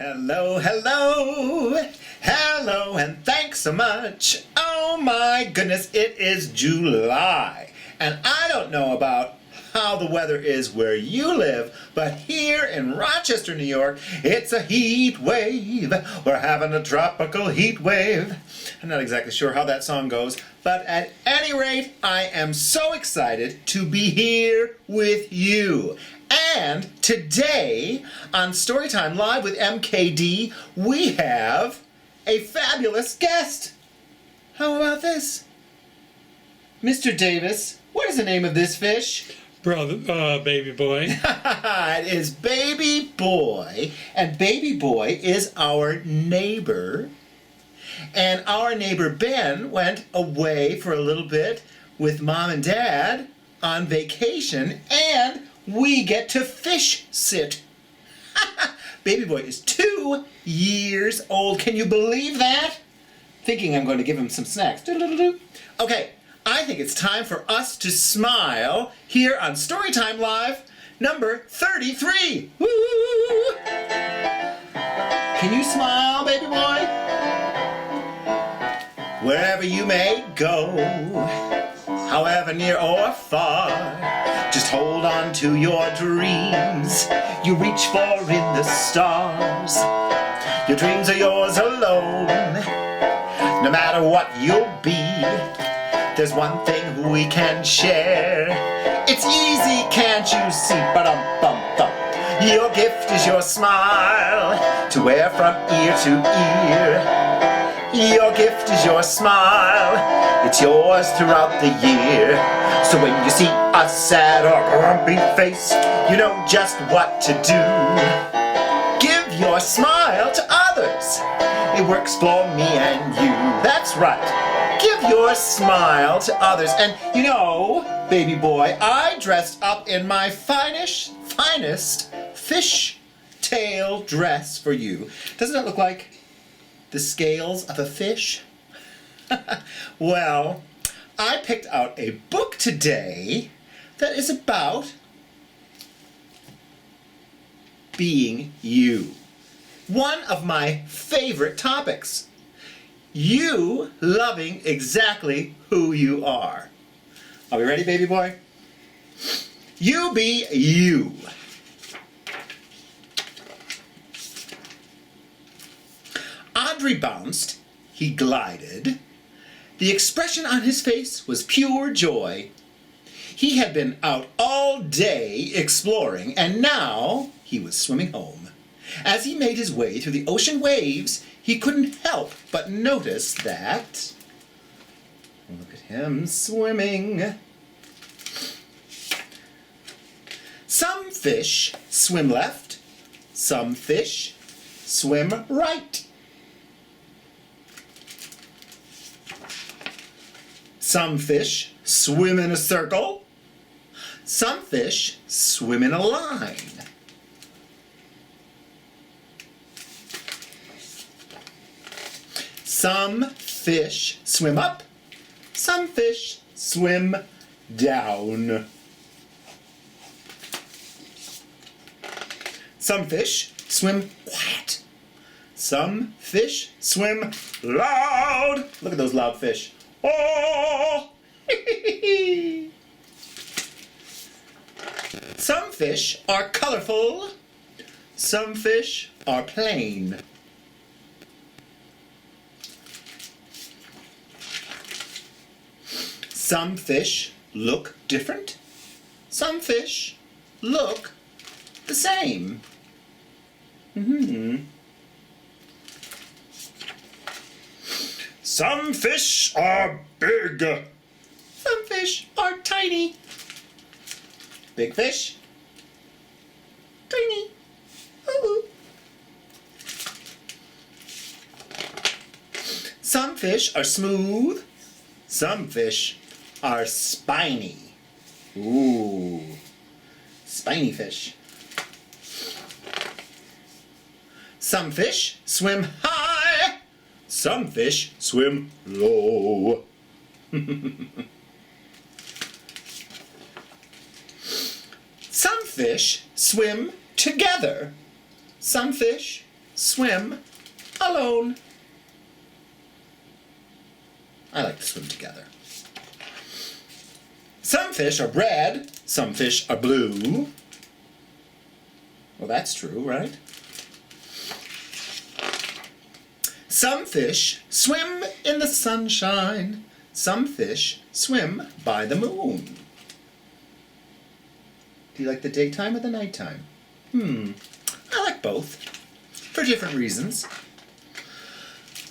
Hello, hello, hello, and thanks so much. Oh my goodness, it is July, and I don't know about how the weather is where you live, but here in Rochester, New York, it's a heat wave. We're having a tropical heat wave. I'm not exactly sure how that song goes, but at any rate, I am so excited to be here with you. And today, on Storytime Live with MKD, we have a fabulous guest. How about this? Mr. Davis, what is the name of this fish? Baby boy. It is Baby Boy, and Baby Boy is our neighbor. And our neighbor Ben went away for a little bit with Mom and Dad on vacation, and we get to fish sit. Baby Boy is 2 years old. Can you believe that? Thinking I'm going to give him some snacks. Okay, I think it's time for us to smile here on Storytime Live number 33. Woo! Can you smile, baby boy? Wherever you may go, however near or far, just hold on to your dreams you reach for in the stars. Your dreams are yours alone, no matter what you'll be. There's one thing we can share. It's easy, can't you see? Ba-dum-bum-bum. Your gift is your smile to wear from ear to ear. Your gift is your smile. It's yours throughout the year. So when you see a sad or grumpy face, you know just what to do. Give your smile to others. It works for me and you. That's right. Give your smile to others. And you know, baby boy, I dressed up in my finest fish tail dress for you. Doesn't it look like the scales of a fish? Well, I picked out a book today that is about being you. One of my favorite topics. You loving exactly who you are. Are we ready, baby boy? You be you. Adri bounced, he glided. The expression on his face was pure joy. He had been out all day exploring, and now he was swimming home. As he made his way through the ocean waves, he couldn't help but notice that... Look at him swimming. Some fish swim left, some fish swim right. Some fish swim in a circle. Some fish swim in a line. Some fish swim up. Some fish swim down. Some fish swim quiet. Some fish swim loud. Look at those loud fish. Oh! Some fish are colorful. Some fish are plain. Some fish look different. Some fish look the same. Some fish are big. Some fish are tiny. Big fish. Tiny. Ooh. Some fish are smooth. Some fish are spiny. Ooh. Spiny fish. Some fish swim high. Some fish swim low. Some fish swim together. Some fish swim alone. I like to swim together. Some fish are red, some fish are blue. Well, that's true, right? Some fish swim in the sunshine. Some fish swim by the moon. Do you like the daytime or the nighttime? I like both, for different reasons.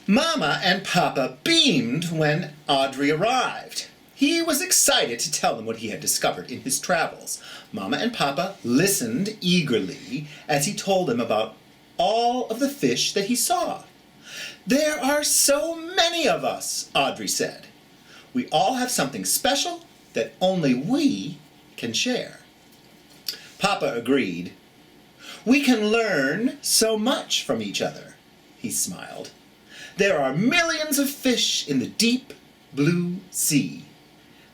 Mama and Papa beamed when Adri arrived. He was excited to tell them what he had discovered in his travels. Mama and Papa listened eagerly as he told them about all of the fish that he saw. There are so many of us, Adri said. We all have something special that only we can share. Papa agreed. We can learn so much from each other, he smiled. There are millions of fish in the deep blue sea.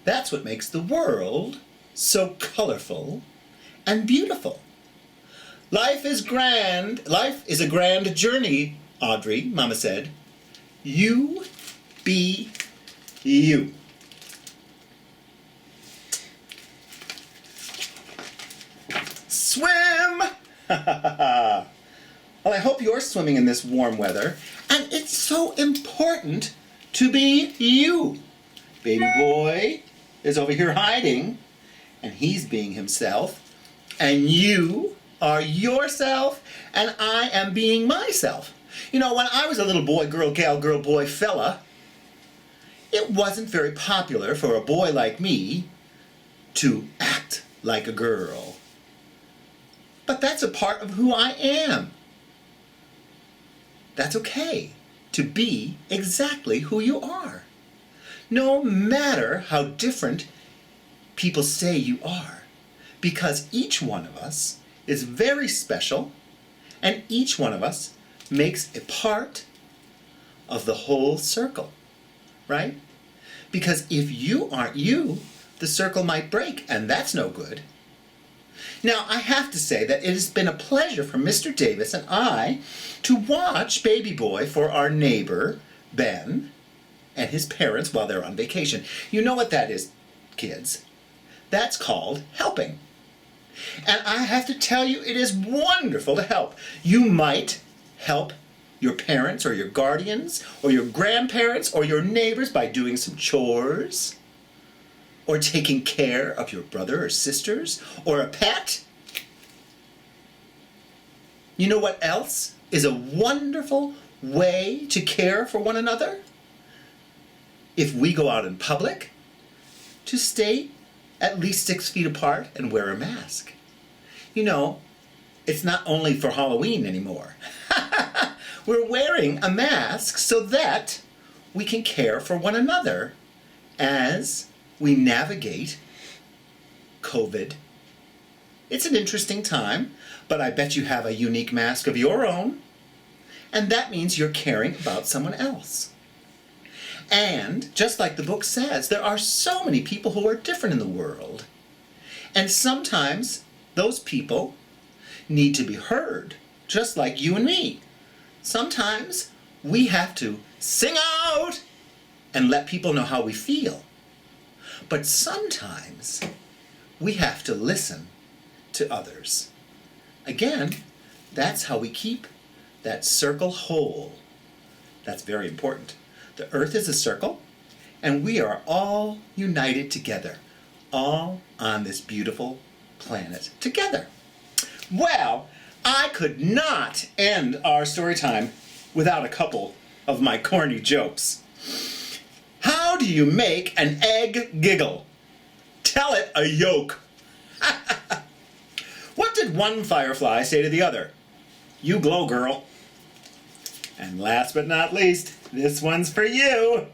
That's what makes the world so colorful and beautiful. Life is a grand journey, Adri, Mama said. You be you. Swim! Well, I hope you're swimming in this warm weather, and it's so important to be you. Baby boy is over here hiding, and he's being himself, and you are yourself, and I am being myself. You know, when I was a little boy, girl, gal, girl, boy, fella, it wasn't very popular for a boy like me to act like a girl. But that's a part of who I am. That's okay to be exactly who you are. No matter how different people say you are, because each one of us is very special, and each one of us makes a part of the whole circle, right? Because if you aren't you, the circle might break, and that's no good. Now, I have to say that it has been a pleasure for Mr. Davis and I to watch Baby Boy for our neighbor, Ben, and his parents while they're on vacation. You know what that is, kids? That's called helping. And I have to tell you, it is wonderful to help. You might help your parents or your guardians or your grandparents or your neighbors by doing some chores, or taking care of your brother or sisters, or a pet. You know what else is a wonderful way to care for one another? If we go out in public, to stay at least 6 feet apart and wear a mask. You know, it's not only for Halloween anymore. We're wearing a mask so that we can care for one another as we navigate COVID. It's an interesting time, but I bet you have a unique mask of your own, and that means you're caring about someone else. And just like the book says, there are so many people who are different in the world, and sometimes those people need to be heard, just like you and me. Sometimes we have to sing out and let people know how we feel. But sometimes we have to listen to others. Again, that's how we keep that circle whole. That's very important. The earth is a circle, and we are all united together, all on this beautiful planet together. Well, I could not end our story time without a couple of my corny jokes. How do you make an egg giggle? Tell it a yolk. What did one firefly say to the other? You glow, girl. And last but not least, this one's for you.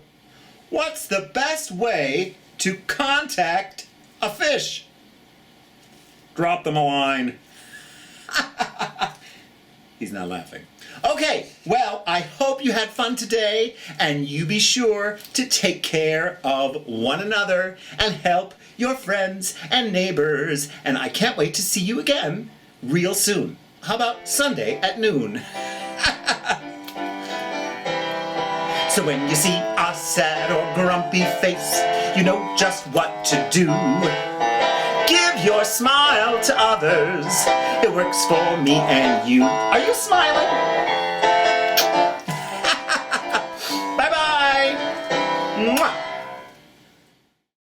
What's the best way to contact a fish? Drop them a line. He's not laughing. Okay, well, I hope you had fun today, and you be sure to take care of one another and help your friends and neighbors, and I can't wait to see you again real soon. How about Sunday at noon? So when you see a sad or grumpy face, you know just what to do. Give your smile to others. It works for me and you. Are you smiling?